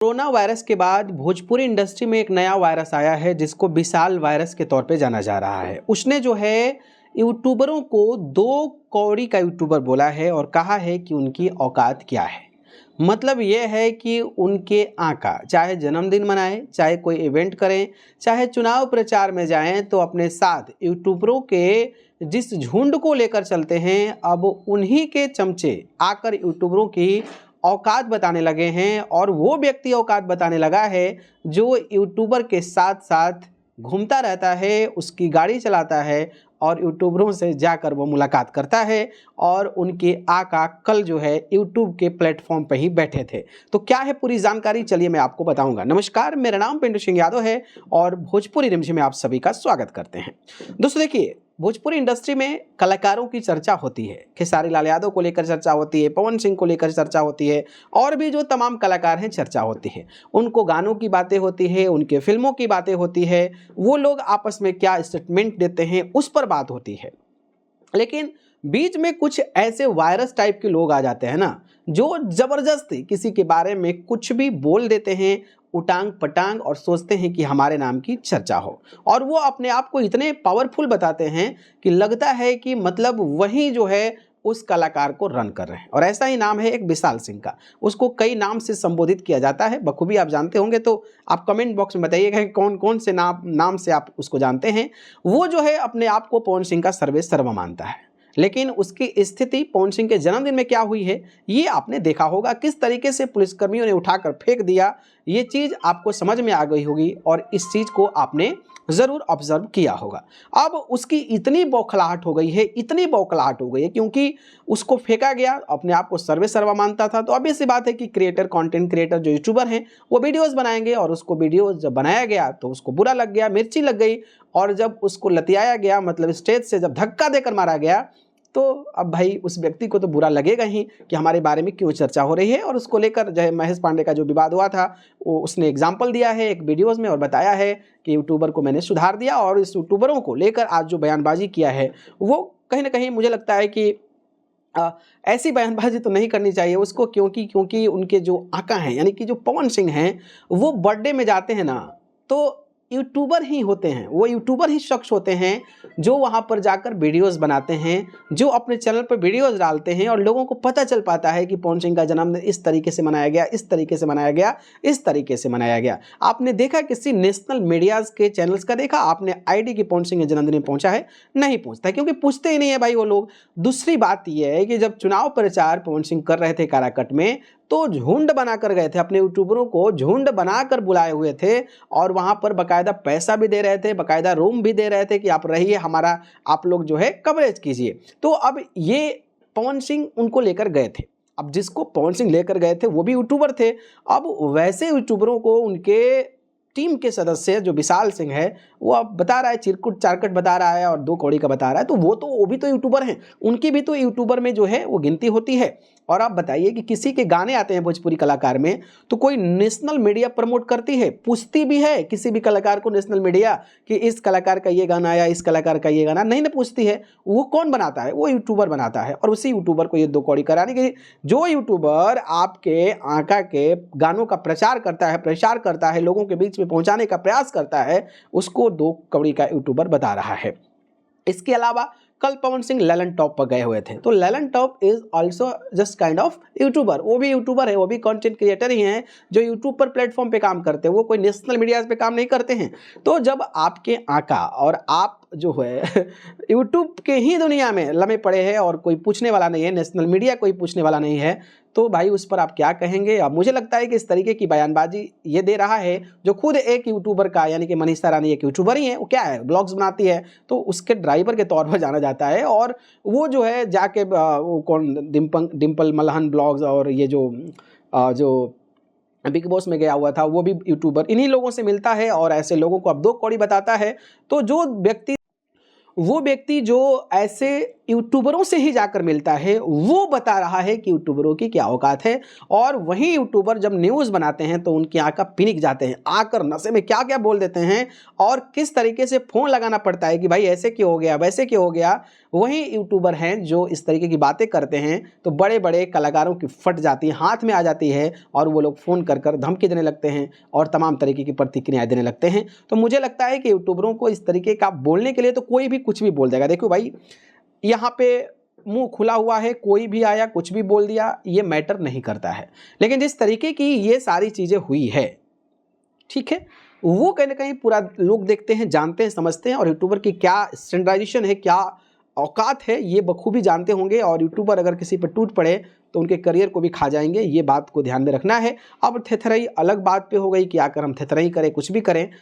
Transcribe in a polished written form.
Corona virus के बाद Bhojpuri industry में एक नया वायरस आया है जिसको विशाल वायरस के तौर पे जाना जा रहा है। उसने जो है यूट्यूबरों को दो कौड़ी का यूट्यूबर बोला है और कहा है कि उनकी औकात क्या है। मतलब ये है कि उनके आका चाहे जन्मदिन मनाएं, चाहे कोई इवेंट करें, चाहे चुनाव प्रचार में जाएं, तो अपने साथ यूट्यूबरों के जिस झुंड को लेकर चलते हैं, अब उन्हीं के चमचे आकर यूट्यूबरों की औकात बताने लगे हैं। और वो व्यक्ति औकात बताने लगा है जो यूट्यूबर के साथ साथ घूमता रहता है, उसकी गाड़ी चलाता है और यूट्यूबरों से जाकर वो मुलाकात करता है। और उनके आका कल जो है यूट्यूब के प्लेटफॉर्म पर ही बैठे थे। तो क्या है पूरी जानकारी, चलिए मैं आपको बताऊंगा। नमस्कार, मेरा नाम पिंटू सिंह यादव है और भोजपुरी रिमझिम में आप सभी का स्वागत करते हैं। दोस्तों देखिए, भोजपुरी इंडस्ट्री में कलाकारों की चर्चा होती है। खेसारी लाल यादव को लेकर चर्चा होती है, पवन सिंह को लेकर चर्चा होती है और भी जो तमाम कलाकार हैं चर्चा होती है। उनको गानों की बातें होती है, उनके फिल्मों की बातें होती है, वो लोग आपस में क्या स्टेटमेंट देते हैं उस पर बात होती है। लेकिन बीच में कुछ ऐसे वायरस टाइप के लोग आ जाते हैं ना, जो जबरदस्ती किसी के बारे में कुछ भी बोल देते हैं उटांग पटांग और सोचते हैं कि हमारे नाम की चर्चा हो। और वो अपने आप को इतने पावरफुल बताते हैं कि लगता है कि मतलब वही जो है उस कलाकार को रन कर रहे हैं। और ऐसा ही नाम है एक विशाल सिंह का। उसको कई नाम से संबोधित किया जाता है, बखूबी आप जानते होंगे। तो आप कमेंट बॉक्स में बताइएगा कि कौन कौन से नाम से आप उसको जानते हैं। वो जो है अपने आप को पवन सिंह का सर्वे सर्वा मानता है, लेकिन उसकी स्थिति पवन सिंह के जन्मदिन में क्या हुई है ये आपने देखा होगा। किस तरीके से पुलिसकर्मियों ने उठाकर फेंक दिया, ये चीज़ आपको समझ में आ गई होगी और इस चीज़ को आपने ज़रूर ऑब्जर्व किया होगा। अब उसकी इतनी बौखलाहट हो गई है, इतनी बौखलाहट हो गई है, क्योंकि उसको फेंका गया, अपने आप को सर्वे सर्वा मानता था। तो ऑब्वियस सी बात है कि क्रिएटर, कंटेंट क्रिएटर जो यूट्यूबर हैं वो वीडियोज़ बनाएंगे और उसको वीडियो जब बनाया गया तो उसको बुरा लग गया, मिर्ची लग गई। और जब उसको लतियाया गया, मतलब स्टेज से जब धक्का देकर मारा गया, तो अब भाई उस व्यक्ति को तो बुरा लगेगा ही कि हमारे बारे में क्यों चर्चा हो रही है। और उसको लेकर जो है महेश पांडे का जो विवाद हुआ था, वो उसने एग्जाम्पल दिया है एक वीडियोज़ में और बताया है कि यूट्यूबर को मैंने सुधार दिया। और इस यूट्यूबरों को लेकर आज जो बयानबाजी किया है वो कहीं ना कहीं मुझे लगता है कि ऐसी बयानबाजी तो नहीं करनी चाहिए उसको, क्योंकि उनके जो आका हैं यानी कि जो पवन सिंह हैं, वो बर्थडे में जाते हैं ना, तो यूट्यूबर ही होते हैं, वो यूट्यूबर ही शख्स होते हैं जो वहाँ पर जाकर वीडियोस बनाते हैं, जो अपने चैनल पर वीडियोस डालते हैं और लोगों को पता चल पाता है कि पवन सिंह का जन्मदिन इस तरीके से मनाया गया, इस तरीके से मनाया गया, इस तरीके से मनाया गया। आपने देखा किसी नेशनल मीडियाज़ के चैनल्स का देखा आपने आईडी की पवन सिंह के जन्मदिन में पहुँचा है? नहीं पहुँचता, क्योंकि पूछते ही नहीं है भाई वो लोग। दूसरी बात यह है कि जब चुनाव प्रचार पवन सिंह कर रहे थे काराकट में, तो झुंड बनाकर गए थे, अपने यूट्यूबरों को झुंड बनाकर बुलाए हुए थे और वहां पर बकायदा पैसा भी दे रहे थे, बकायदा रूम भी दे रहे थे कि आप रहिए, हमारा आप लोग जो है कवरेज कीजिए। तो अब ये पवन सिंह उनको लेकर गए थे। अब जिसको पवन सिंह लेकर गए थे वो भी यूट्यूबर थे। अब वैसे यूट्यूबरों को उनके टीम के सदस्य जो विशाल सिंह है वो अब बता रहा है, चिरकुट चारकट बता रहा है और दो कौड़ी का बता रहा है, तो वो भी तो यूट्यूबर हैं, उनकी भी तो यूट्यूबर में जो है वो गिनती होती है। और आप बताइए कि किसी के गाने आते हैं भोजपुरी कलाकार में तो कोई नेशनल मीडिया प्रमोट करती है, पूछती भी है किसी भी कलाकार को नेशनल मीडिया कि इस कलाकार का ये गाना आया, इस कलाकार का ये गाना? नहीं ना पूछती है। वो कौन बनाता है? वो यूट्यूबर बनाता है। और उसी यूट्यूबर को ये दो कौड़ी कराने की, जो यूट्यूबर आपके आका के गानों का प्रचार करता है, लोगों के बीच में पहुंचाने का प्रयास करता है, उसको दो कौड़ी का यूट्यूबर बता रहा है। इसके अलावा कल पवन सिंह ललन टॉप पर गए हुए थे, तो Lalan top is also just kind of YouTuber. वो भी यूट्यूबर है, वो भी कंटेंट क्रिएटर ही हैं जो यूट्यूब पर प्लेटफॉर्म पे काम करते हैं, वो कोई नेशनल मीडिया पे काम नहीं करते हैं। तो जब आपके आका और आप जो है यूट्यूब के ही दुनिया में लमे पड़े हैं और कोई पूछने वाला नहीं है, नेशनल मीडिया कोई पूछने वाला नहीं है, तो भाई उस पर आप क्या कहेंगे? अब मुझे लगता है कि इस तरीके की बयानबाजी ये दे रहा है जो खुद एक यूट्यूबर का, यानी कि मनीषा रानी एक यूट्यूबर ही है, वो क्या है ब्लॉग्स बनाती है, तो उसके ड्राइवर के तौर पर जाना जाता है। और वो जो है जाके वो कौन डिम्पल मल्हन ब्लॉग्स और ये जो बिग बॉस में गया हुआ था वो भी यूट्यूबर, इन्हीं लोगों से मिलता है और ऐसे लोगों को अब दो कौड़ी बताता है। तो जो व्यक्ति वो व्यक्ति जो ऐसे यूट्यूबरों से ही जाकर मिलता है वो बता रहा है कि यूट्यूबरों की क्या औकात है। और वहीं यूट्यूबर जब न्यूज़ बनाते हैं तो उनकी आंखें पिनिक जाते हैं, आकर नशे में क्या क्या बोल देते हैं और किस तरीके से फ़ोन लगाना पड़ता है कि भाई ऐसे क्यों हो गया, वैसे क्यों हो गया। वहीं यूट्यूबर हैं जो इस तरीके की बातें करते हैं तो बड़े बड़े कलाकारों की फट जाती है, हाथ में आ जाती है और वो लोग फ़ोन कर कर धमकी देने लगते हैं और तमाम तरीके की प्रतिक्रियाएँ देने लगते हैं। तो मुझे लगता है कि यूट्यूबरों को इस तरीके का बोलने के लिए तो कोई भी कुछ भी बोल देगा। देखो भाई, यहाँ पे मुंह खुला हुआ है, कोई भी आया कुछ भी बोल दिया, ये मैटर नहीं करता है। लेकिन जिस तरीके की ये सारी चीज़ें हुई है, ठीक है, वो कहीं ना कहीं पूरा लोग देखते हैं, जानते हैं, समझते हैं और यूट्यूबर की क्या स्टैंडर्डाइजेशन है, क्या औकात है, ये बखूबी जानते होंगे। और यूट्यूबर अगर किसी पर टूट पड़े तो उनके करियर को भी खा जाएंगे, ये बात को ध्यान में रखना है। अब थेथरई अलग बात पे हो गई कि आकर हम थेथरई करें, कुछ भी करें,